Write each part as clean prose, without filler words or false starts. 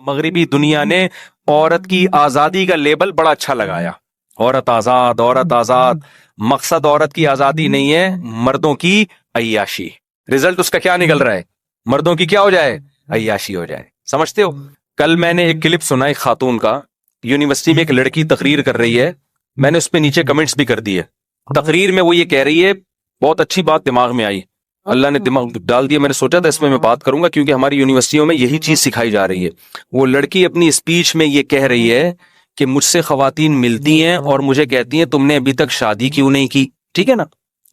مغربی دنیا نے عورت کی آزادی کا لیبل بڑا اچھا لگایا، عورت آزاد، عورت آزاد۔ مقصد عورت کی آزادی نہیں ہے، مردوں کی عیاشی۔ رزلٹ اس کا کیا نکل رہا ہے؟ مردوں کی کیا ہو جائے؟ عیاشی ہو جائے۔ سمجھتے ہو؟ کل میں نے ایک کلپ سنا ایک خاتون کا، یونیورسٹی میں ایک لڑکی تقریر کر رہی ہے، میں نے اس پہ نیچے کمنٹس بھی کر دیے۔ تقریر میں وہ یہ کہہ رہی ہے، بہت اچھی بات دماغ میں آئی، اللہ نے دماغ ڈال دیا، میں نے سوچا تھا اس میں بات کروں گا کیونکہ ہماری یونیورسٹیوں میں یہی چیز سکھائی جا رہی ہے۔ وہ لڑکی اپنی اسپیچ میں یہ کہہ رہی ہے کہ مجھ سے خواتین ملتی ہیں اور مجھے کہتی ہیں تم نے ابھی تک شادی کیوں نہیں کی؟ ٹھیک ہے نا،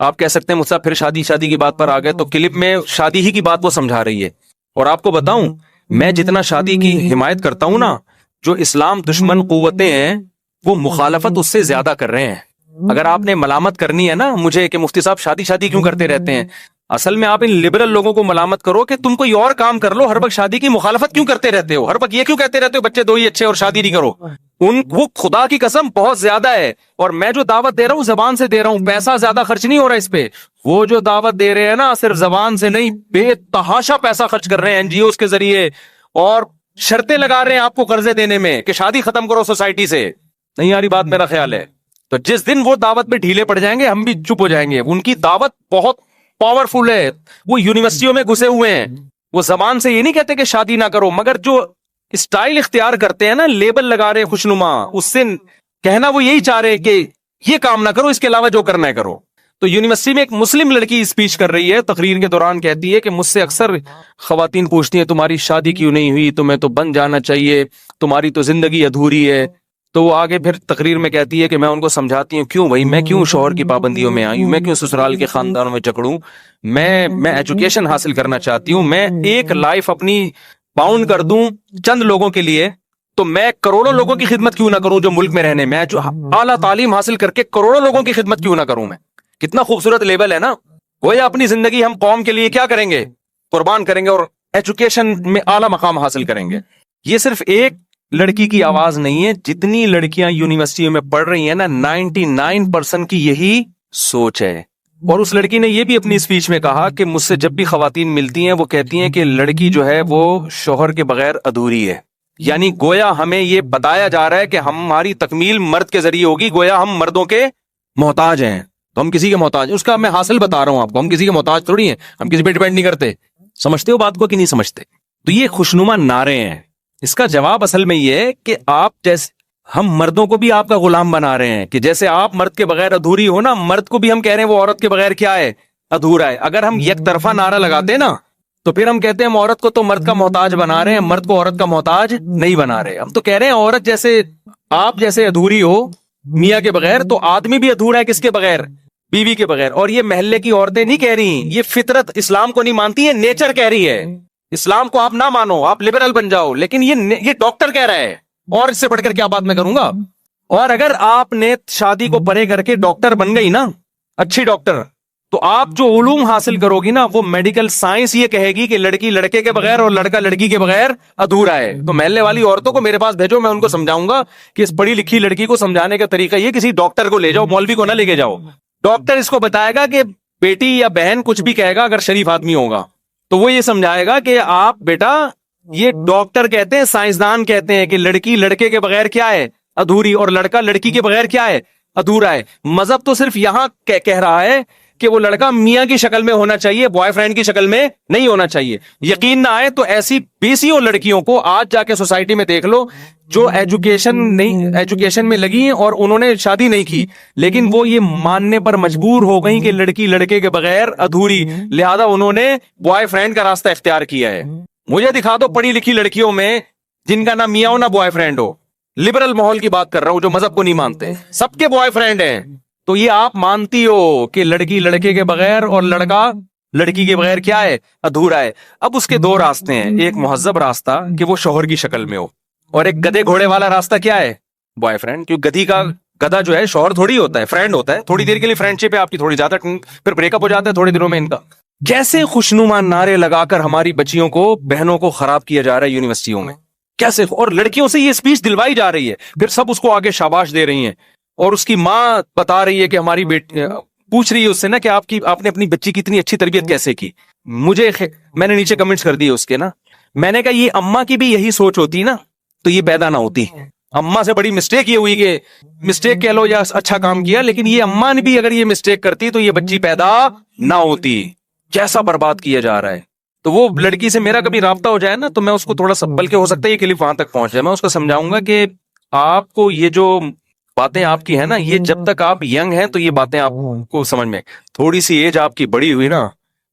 آپ کہہ سکتے ہیں مجھ سے پھر شادی کی بات پر آ گئے، تو کلپ میں شادی ہی کی بات وہ سمجھا رہی ہے۔ اور آپ کو بتاؤں، میں جتنا شادی کی حمایت کرتا ہوں نا، جو اسلام دشمن قوتیں ہیں وہ مخالفت اس سے زیادہ کر رہے ہیں۔ اگر آپ نے ملامت کرنی ہے نا مجھے کہ مفتی صاحب شادی کیوں کرتے رہتے ہیں، اصل میں آپ ان لبرل لوگوں کو ملامت کرو کہ تم کوئی اور کام کر لو، ہر وقت شادی کی مخالفت کیوں کرتے رہتے ہو، ہر وقت یہ کیوں کہتے رہتے ہو بچے دو ہی اچھے اور شادی نہیں کرو۔ وہ خدا کی قسم بہت زیادہ ہے، اور میں جو دعوت دے رہا ہوں زبان سے دے رہا ہوں، پیسہ زیادہ خرچ نہیں ہو رہا اس پہ۔ وہ جو دعوت دے رہے ہیں نا صرف زبان سے نہیں، بے تحاشا پیسہ خرچ کر رہے ہیں NGOs کے ذریعے، اور شرطیں لگا رہے ہیں آپ کو قرضے دینے میں کہ شادی ختم کرو سوسائٹی سے۔ نہیں آ رہی بات؟ میرا خیال ہے تو جس دن وہ دعوت پہ ڈھیلے پڑ جائیں گے ہم بھی چپ ہو جائیں گے۔ ان کی دعوت بہت پاورفل ہے، وہ یونیورسٹیوں میں گھسے ہوئے ہیں، وہ زبان سے یہ نہیں کہتے کہ شادی نہ کرو، مگر جو اسٹائل اختیار کرتے ہیں نا، لیبل لگا رہے خوشنما، اس سے کہنا وہ یہی چاہ رہے کہ یہ کام نہ کرو، اس کے علاوہ جو کرنا ہے کرو۔ تو یونیورسٹی میں ایک مسلم لڑکی اسپیچ کر رہی ہے، تقریر کے دوران کہتی ہے کہ مجھ سے اکثر خواتین پوچھتی ہیں تمہاری شادی کیوں نہیں ہوئی، تمہیں تو بن جانا چاہیے، تمہاری تو زندگی ادھوری ہے۔ تو وہ آگے پھر تقریر میں کہتی ہے کہ میں ان کو سمجھاتی ہوں کیوں بھائی، میں کیوں شوہر کی پابندیوں میں آئی ہوں، میں کیوں سسرال کے خاندانوں میں جکڑوں، میں ایجوکیشن حاصل کرنا چاہتی ہوں، میں ایک لائف اپنی باؤنڈ کر دوں چند لوگوں کے لیے، تو میں کروڑوں لوگوں کی خدمت کیوں نہ کروں جو ملک میں رہنے، میں جو اعلیٰ تعلیم حاصل کر کے کروڑوں لوگوں کی خدمت کیوں نہ کروں میں۔ کتنا خوبصورت لیبل ہے نا۔ گویا اپنی زندگی ہم قوم کے لیے کیا کریں گے؟ قربان کریں گے، اور ایجوکیشن میں اعلیٰ مقام حاصل کریں گے۔ یہ صرف ایک لڑکی کی آواز نہیں ہے، جتنی لڑکیاں یونیورسٹیوں میں پڑھ رہی ہیں نا 99% کی یہی سوچ ہے۔ اور اس لڑکی نے یہ بھی اپنی اسپیچ میں کہا کہ مجھ سے جب بھی خواتین ملتی ہیں وہ کہتی ہیں کہ لڑکی جو ہے وہ شوہر کے بغیر ادھوری ہے، یعنی گویا ہمیں یہ بتایا جا رہا ہے کہ ہماری تکمیل مرد کے ذریعے ہوگی، گویا ہم مردوں کے محتاج ہیں، تو ہم کسی کے محتاج ہیں۔ اس کا میں حاصل بتا رہا ہوں آپ کو، ہم کسی کے محتاج تھوڑی ہیں، ہم کسی پہ ڈیپینڈ نہیں کرتے۔ سمجھتے ہو بات کو کہ نہیں سمجھتے؟ تو یہ خوشنما نعرے ہیں، اس کا جواب اصل میں یہ ہے کہ آپ جیسے ہم مردوں کو بھی آپ کا غلام بنا رہے ہیں، کہ جیسے آپ مرد کے بغیر ادھوری ہو نا، مرد کو بھی ہم کہہ رہے ہیں وہ عورت کے بغیر کیا ہے؟ ادھورا ہے۔ اگر ہم یک طرفہ نعرہ لگاتے نا تو پھر ہم کہتے ہیں ہم عورت کو تو مرد کا محتاج بنا رہے ہیں، مرد کو عورت کا محتاج نہیں بنا رہے۔ ہم تو کہہ رہے ہیں عورت جیسے آپ جیسے ادھوری ہو میاں کے بغیر، تو آدمی بھی ادھورا ہے کس کے بغیر؟ بیوی کے بغیر۔ اور یہ محلے کی عورتیں نہیں کہہ رہی، یہ فطرت اسلام کو نہیں مانتی ہے، نیچر کہہ رہی ہے۔ اسلام کو آپ نہ مانو، آپ لبرل بن جاؤ، لیکن یہ ڈاکٹر کہہ رہا ہے، اور اس سے بڑھ کر کیا بات میں کروں گا۔ اور اگر آپ نے شادی کو پرے کر کے ڈاکٹر بن گئی نا، اچھی ڈاکٹر، تو آپ جو علوم حاصل کرو گی نا، وہ میڈیکل سائنس یہ کہے گی کہ لڑکی لڑکے کے بغیر اور لڑکا لڑکی کے بغیر ادھورا ہے۔ تو محلے والی عورتوں کو میرے پاس بھیجو، میں ان کو سمجھاؤں گا کہ اس پڑھی لکھی لڑکی کو سمجھانے کا طریقہ یہ، کسی ڈاکٹر کو لے جاؤ، مولوی کو نہ لے کے جاؤ۔ ڈاکٹر اس کو بتائے گا کہ بیٹی یا بہن کچھ بھی کہے گا، اگر شریف آدمی ہوگا تو وہ یہ سمجھائے گا کہ آپ بیٹا، یہ ڈاکٹر کہتے ہیں، سائنسدان کہتے ہیں کہ لڑکی لڑکے کے بغیر کیا ہے؟ ادھوری، اور لڑکا لڑکی کے بغیر کیا ہے؟ ادھورا ہے۔ مذہب تو صرف یہاں کہہ رہا ہے کہ وہ لڑکا میاں کی شکل میں ہونا چاہیے، بوائے فرینڈ کی شکل میں نہیں ہونا چاہیے۔ یقین نہ آئے تو ایسی بیسیوں لڑکیوں کو آج جا کے سوسائٹی میں دیکھ لو جو ایجوکیشن میں لگی ہیں اور انہوں نے شادی نہیں کی، لیکن وہ یہ ماننے پر مجبور ہو گئی کہ لڑکی لڑکے کے بغیر ادھوری، لہذا انہوں نے بوائے فرینڈ کا راستہ اختیار کیا ہے۔ مجھے دکھا دو پڑھی لکھی لڑکیوں میں جن کا نہ میاں ہو نہ بوائے فرینڈ ہو۔ لبرل ماحول کی بات کر رہا ہوں جو مذہب کو نہیں مانتے، سب کے بوائے فرینڈ ہیں۔ تو یہ آپ مانتی ہو کہ لڑکی لڑکے کے بغیر اور لڑکا لڑکی کے بغیر کیا ہے؟ ادھورا ہے۔ اب اس کے دو راستے ہیں، ایک مہذب راستہ کہ وہ شوہر کی شکل میں ہو، اور ایک گدھے گھوڑے والا راستہ کیا ہے؟ Boy friend. کیوں گدھا جو ہے شوہر تھوڑی ہوتا ہے، فرینڈ ہوتا ہے، تھوڑی دیر کے لیے فرینڈ شپ ہے آپ کی، تھوڑی زیادہ، پھر بریک اپ ہو جاتا ہے تھوڑے دنوں میں ان کا۔ کیسے خوشنما نعرے لگا کر ہماری بچیوں کو، بہنوں کو خراب کیا جا رہا ہے یونیورسٹیوں میں، کیسے، اور لڑکیوں سے یہ اسپیچ دلوائی جا رہی ہے، پھر سب اس کو آگے شاباش دے رہی ہیں، اور اس کی ماں بتا رہی ہے کہ ہماری بیٹی پوچھ رہی ہے اس سے نا کہ آپ نے اپنی بچی کی اتنی اچھی تربیت کیسے کی۔ میں نے نیچے کمنٹس کر دیے اس کے نا، میں نے کہا یہ اماں کی بھی یہی سوچ ہوتی نا تو یہ پیدا نہ ہوتی. اماں سے بڑی مسٹیک یہ ہوئی کہ مسٹیک کہہ لو یا اچھا کام کیا, لیکن یہ اماں نے بھی اگر یہ مسٹیک کرتی تو یہ بچی پیدا نہ ہوتی. کیسا برباد کیا جا رہا ہے. تو وہ لڑکی سے میرا کبھی رابطہ ہو جائے نا تو میں اس کو تھوڑا سا, بلکہ ہو سکتا ہے یہ کلپ وہاں تک پہنچ جائے, میں اس کو سمجھاؤں گا کہ آپ کو یہ جو باتیں آپ کی ہیں نا, یہ جب تک آپ ینگ ہیں تو یہ باتیں آپ کو سمجھ میں, تھوڑی سی ایج آپ کی بڑی ہوئی نا,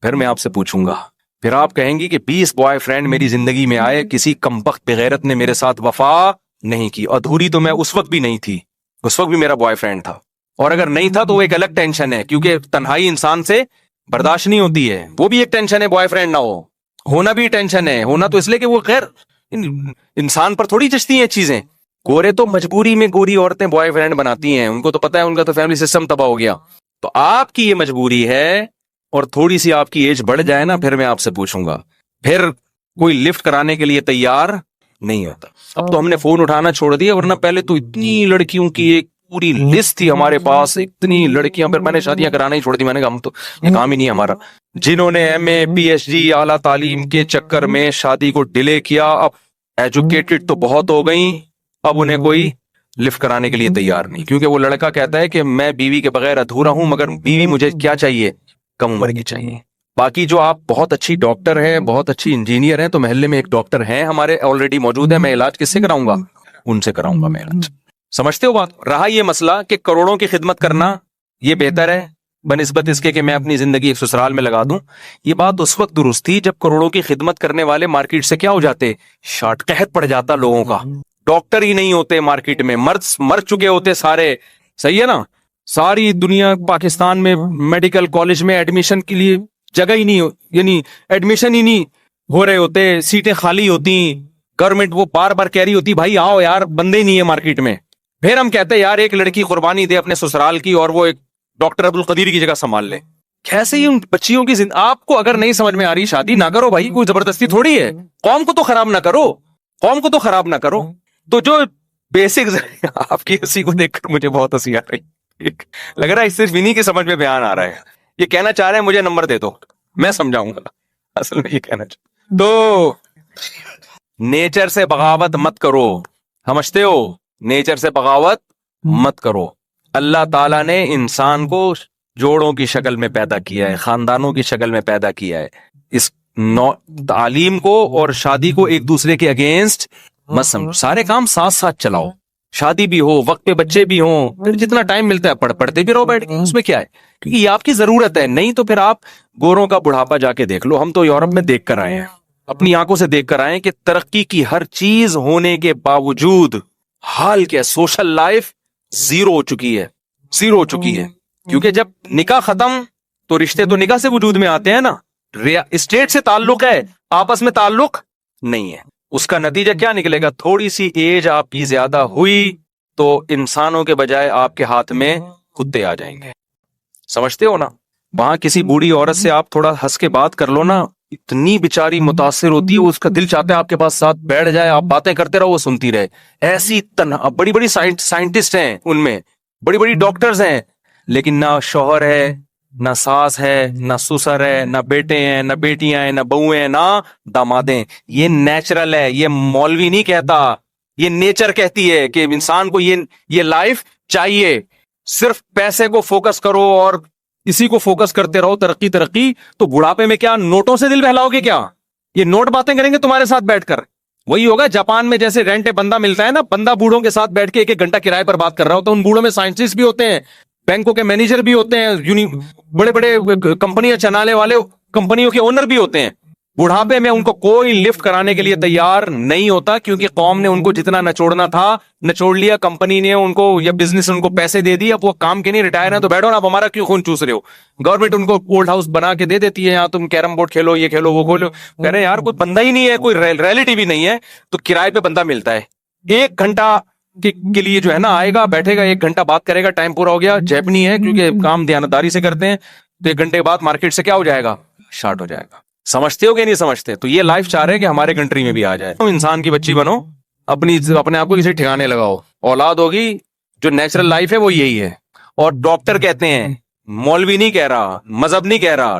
پھر میں آپ سے پوچھوں گا, پھر آپ کہیں گی کہ 20 بوائے فرینڈ میری زندگی میں آئے, کسی کمبخت بغیرت نے میرے ساتھ وفا نہیں کی. ادھوری تو میں اس وقت بھی نہیں تھی, اس وقت بھی میرا بوائے فرینڈ تھا, اور اگر نہیں تھا تو وہ ایک الگ ٹینشن ہے, کیونکہ تنہائی انسان سے برداشت نہیں ہوتی ہے, وہ بھی ایک ٹینشن ہے. بوائے فرینڈ نہ ہو, ہونا بھی ٹینشن ہے. ہونا تو اس لیے کہ وہ خیر انسان پر تھوڑی جچتی ہیں چیزیں. گورے تو مجبوری میں گوری عورتیں بوائے فرینڈ بناتی ہیں, ان کو تو پتا ہے ان کا تو فیملی سسٹم تباہ ہو گیا. تو آپ کی یہ مجبوری ہے, اور تھوڑی سی آپ کی ایج بڑھ جائے نا, پھر میں آپ سے پوچھوں گا. پھر کوئی لفٹ کرانے کے لیے تیار نہیں ہوتا. اب تو ہم نے فون اٹھانا چھوڑ دیا, ورنہ پہلے تو اتنی لڑکیوں کی ایک پوری لسٹ تھی ہمارے پاس, اتنی لڑکیاں. پھر میں نے شادیاں کرانا ہی چھوڑ دی, میں نے کہا ہم تو یہ کام ہی نہیں ہمارا. جنہوں نے ایم اے PhD اعلیٰ تعلیم کے چکر میں شادی کو ڈیلے کیا, اب ایجوکیٹڈ تو بہت ہو گئیں, اب انہیں کوئی لفٹ کرانے کے لیے تیار نہیں, کیونکہ وہ لڑکا کہتا ہے کہ میں بیوی کے بغیر ادھورا ہوں, مگر بیوی مجھے کیا چاہیے, کم عمر کی چاہیے. باقی جو آپ بہت اچھی ڈاکٹر ہیں, بہت اچھی انجینئر ہیں, تو محلے میں ایک ڈاکٹر ہیں ہمارے آلریڈی موجود ہیں, میں علاج کس سے کراؤں گا, ان سے کراؤں گا میں علاج. سمجھتے ہو بات. رہا یہ مسئلہ کہ کروڑوں کی خدمت کرنا یہ بہتر ہے بنسبت اس کے کہ میں اپنی زندگی ایک سسرال میں لگا دوں, یہ بات اس وقت درست تھی جب کروڑوں کی خدمت کرنے والے مارکیٹ سے کیا ہو جاتے, شارٹ قحط پڑ جاتا لوگوں کا. ڈاکٹر ہی نہیں ہوتے مارکیٹ میں, مر چکے ہوتے سارے. صحیح ہے نا, ساری دنیا پاکستان میں میڈیکل کالج میں ایڈمیشن کے لیے جگہ ہی نہیں, یعنی ایڈمیشن ہی نہیں ہو رہے ہوتے, سیٹیں خالی ہوتی, گورنمنٹ وہ بار بار کہہ رہی ہوتی بھائی آؤ یار, بندے ہی نہیں ہے مارکیٹ میں. پھر ہم کہتے ہیں یار ایک لڑکی قربانی دے اپنے سسرال کی, اور وہ ایک ڈاکٹر عبدالقدیر کی جگہ سنبھال لے. کیسے ہی ان بچیوں کی آپ کو اگر نہیں سمجھ میں آ رہی, شادی نہ کرو بھائی, کوئی زبردستی تھوڑی ہے. قوم کو تو خراب نہ کرو, قوم کو تو خراب نہ کرو. تو جو بیسک آپ کی ہنسی کو دیکھ کر مجھے بہت ہنسی آ رہی, لگ رہا ہے صرف انہیں کی سمجھ میں بیان آ رہا ہے. یہ کہنا چاہ رہے ہیں مجھے نمبر دے دو, میں سمجھاؤں گا. اصل میں یہ کہنا چاہ تو نیچر سے بغاوت مت کرو, سمجھتے ہو, نیچر سے بغاوت مت کرو. اللہ تعالیٰ نے انسان کو جوڑوں کی شکل میں پیدا کیا ہے, خاندانوں کی شکل میں پیدا کیا ہے. اس تعلیم کو اور شادی کو ایک دوسرے کے اگینسٹ مت سمجھو, سارے کام ساتھ ساتھ چلاؤ. شادی بھی ہو, وقت پہ بچے بھی ہوں, پھر جتنا ٹائم ملتا ہے پڑھتے بھی رہو بیٹھ کے, اس میں کیا ہے, کیونکہ یہ آپ کی ضرورت ہے. نہیں تو پھر آپ گوروں کا بڑھاپا جا کے دیکھ لو. ہم تو یورپ میں دیکھ کر آئے ہیں, اپنی آنکھوں سے دیکھ کر آئے ہیں کہ ترقی کی ہر چیز ہونے کے باوجود حال کیا, سوشل لائف زیرو ہو چکی ہے, زیرو ہو چکی ہے. کیونکہ جب نکاح ختم تو رشتے تو نکاح سے وجود میں آتے ہیں نا. اسٹیٹ سے تعلق ہے, آپس میں تعلق نہیں ہے. اس کا نتیجہ کیا نکلے گا, تھوڑی سی ایج آپ کی زیادہ ہوئی تو انسانوں کے بجائے آپ کے ہاتھ میں کتے آ جائیں گے. سمجھتے ہو نا, وہاں کسی بوڑھی عورت سے آپ تھوڑا ہنس کے بات کر لو نا, اتنی بیچاری متاثر ہوتی ہے, اس کا دل چاہتا ہے آپ کے پاس ساتھ بیٹھ جائے, آپ باتیں کرتے رہو, وہ سنتی رہے. ایسی بڑی بڑی سائنٹسٹ ہیں, ان میں بڑی بڑی ڈاکٹرز ہیں, لیکن نہ شوہر ہے, نہ ساس ہے, نہ سسر ہے, نہ بیٹے ہیں, نہ بیٹیاں ہیں, نہ بہویں ہیں, نہ دامادیں. یہ نیچرل ہے, یہ مولوی نہیں کہتا, یہ نیچر کہتی ہے کہ انسان کو یہ لائف چاہیے. صرف پیسے کو فوکس کرو اور اسی کو فوکس کرتے رہو, ترقی ترقی, تو بڑھاپے میں کیا نوٹوں سے دل بہلاؤ گے کیا؟ یہ نوٹ باتیں کریں گے تمہارے ساتھ بیٹھ کر. وہی ہوگا جاپان میں جیسے رینٹ بندہ ملتا ہے نا, بندہ بوڑھوں کے ساتھ بیٹھ کے ایک گھنٹہ کرائے پر بات کر رہا ہوتا ہے. ان بوڑھوں میں سائنٹسٹ بھی ہوتے ہیں, بینکوں کے مینیجر بھی ہوتے ہیں, بڑے بڑے کمپنیاں چلانے والے کمپنیوں کے اونر بھی ہوتے ہیں. بڑھاپے میں ان کو کوئی لفٹ کرانے کے لیے تیار نہیں ہوتا, کیونکہ قوم نے ان کو جتنا نچوڑنا تھا نچوڑ لیا. کمپنی نے ان کو یا بزنس ان کو پیسے دے دی, اب وہ کام کے نہیں, ریٹائر ہیں تو بیٹھو نا, اب ہمارا کیوں خون چوس رہے ہو. گورنمنٹ ان کو اولڈ ہاؤس بنا کے دے دیتی ہے, یہاں تم کیرم بورڈ کھیلو, یہ کھیلو, وہ کھولو. کہہ رہے ہیں یار کوئی بندہ ہی نہیں ہے, کوئی ریلٹی بھی نہیں ہے, تو کرائے پہ بندہ ملتا ہے. 1 گھنٹہ کے لیے جو ہے نا آئے گا, بیٹھے گا, 1 گھنٹہ بات کرے گا, ٹائم پورا ہو گیا. جیپنی ہے کیونکہ کام دیانتداری سے کرتے ہیں, تو 1 گھنٹے کے بعد مارکیٹ سے کیا ہو جائے گا, شارٹ ہو جائے گا. سمجھتے ہو کہ نہیں سمجھتے؟ تو یہ لائف چاہ رہے ہیں کہ ہمارے کنٹری میں بھی آ جائے. انسان کی بچی بنو, اپنے آپ کو کسی ٹھکانے لگاؤ, اولاد ہوگی. جو نیچرل لائف ہے وہ یہی ہے. اور ڈاکٹر کہتے ہیں, مولوی نہیں کہہ رہا, مذہب نہیں کہہ رہا,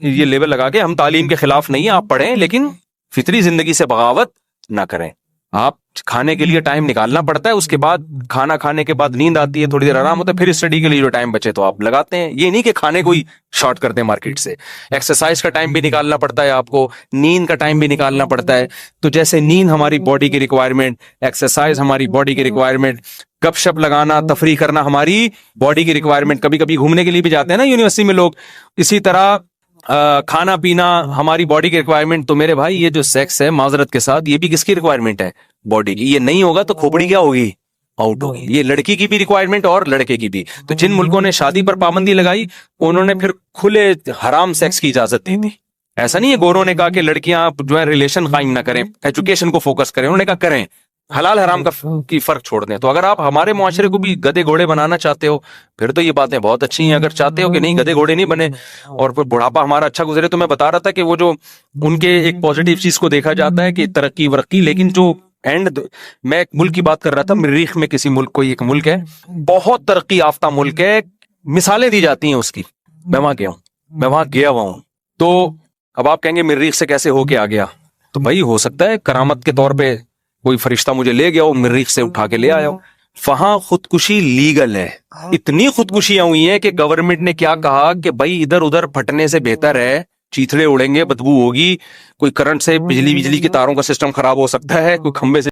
یہ لیبل لگا کے ہم تعلیم کے خلاف نہیں ہیں، آپ پڑھیں لیکن فطری زندگی سے بغاوت نہ کریں. آپ کھانے کے لیے ٹائم نکالنا پڑتا ہے، اس کے بعد کھانا کھانے کے بعد نیند آتی ہے، تھوڑی دیر آرام ہوتا ہے، پھر اسٹڈی کے لیے جو ٹائم بچے تو آپ لگاتے ہیں. یہ نہیں کہ کھانے کو ہی شارٹ کرتے ہیں مارکیٹ سے. ایکسرسائز کا ٹائم بھی نکالنا پڑتا ہے آپ کو، نیند کا ٹائم بھی نکالنا پڑتا ہے. تو جیسے نیند ہماری باڈی کی ریکوائرمنٹ، ایکسرسائز ہماری باڈی کی ریکوائرمنٹ، گپ شپ لگانا، تفریح کرنا ہماری باڈی کی ریکوائرمنٹ. کبھی کبھی گھومنے کے لیے بھی جاتے ہیں نا یونیورسٹی میں لوگ. اسی طرح کھانا پینا ہماری باڈی کی ریکوائرمنٹ. تو میرے بھائی یہ جو سیکس ہے معذرت کے ساتھ یہ بھی کس کی ریکوائرمنٹ ہے؟ باڈی کی. یہ نہیں ہوگا تو کھوپڑی کیا ہوگی؟ آؤٹ ہوگی. یہ لڑکی کی بھی ریکوائرمنٹ اور لڑکے کی بھی. تو جن ملکوں نے شادی پر پابندی لگائی انہوں نے پھر کھلے حرام سیکس کی اجازت دی تھی. ایسا نہیں ہے گوروں نے کہا کہ لڑکیاں جو ہے ریلیشن قائم نہ کریں، ایجوکیشن کو فوکس کریں. انہوں نے کہا کریں، حلال حرام کی فرق چھوڑ دیں. تو اگر آپ ہمارے معاشرے کو بھی گدے گھوڑے بنانا چاہتے ہو پھر تو یہ باتیں بہت اچھی ہیں. اگر چاہتے ہو کہ نہیں گدے گھوڑے نہیں بنے اور پھر بڑھاپا ہمارا اچھا گزرے، تو میں بتا رہا تھا کہ وہ جو ان کے ایک پازیٹیو چیز کو دیکھا جاتا ہے کہ ترقی ورقی، لیکن جو اینڈ میں ایک ملک کی بات کر رہا تھا، مریخ میں کسی ملک، کوئی ایک ملک ہے بہت ترقی یافتہ ملک ہے، مثالیں دی جاتی ہیں اس کی. میں وہاں گیا ہوا ہوں. تو اب آپ کہیں گے مریخ سے کیسے ہو کے آ گیا؟ تو بھائی ہو سکتا ہے کرامت کے طور پہ کوئی فرشتہ مجھے لے گیا ہو، مریخ سے اٹھا کے لے آیا ہو. وہاں خودکشی لیگل ہے. اتنی خودکشیاں ہوئی ہیں کہ گورنمنٹ نے کیا کہا کہ بھائی ادھر ادھر پھٹنے سے بہتر ہے، چیتھڑے اڑیں گے، بدبو ہوگی، کوئی کرنٹ سے بجلی کی تاروں کا سسٹم خراب ہو سکتا ہے، کوئی کھمبے سے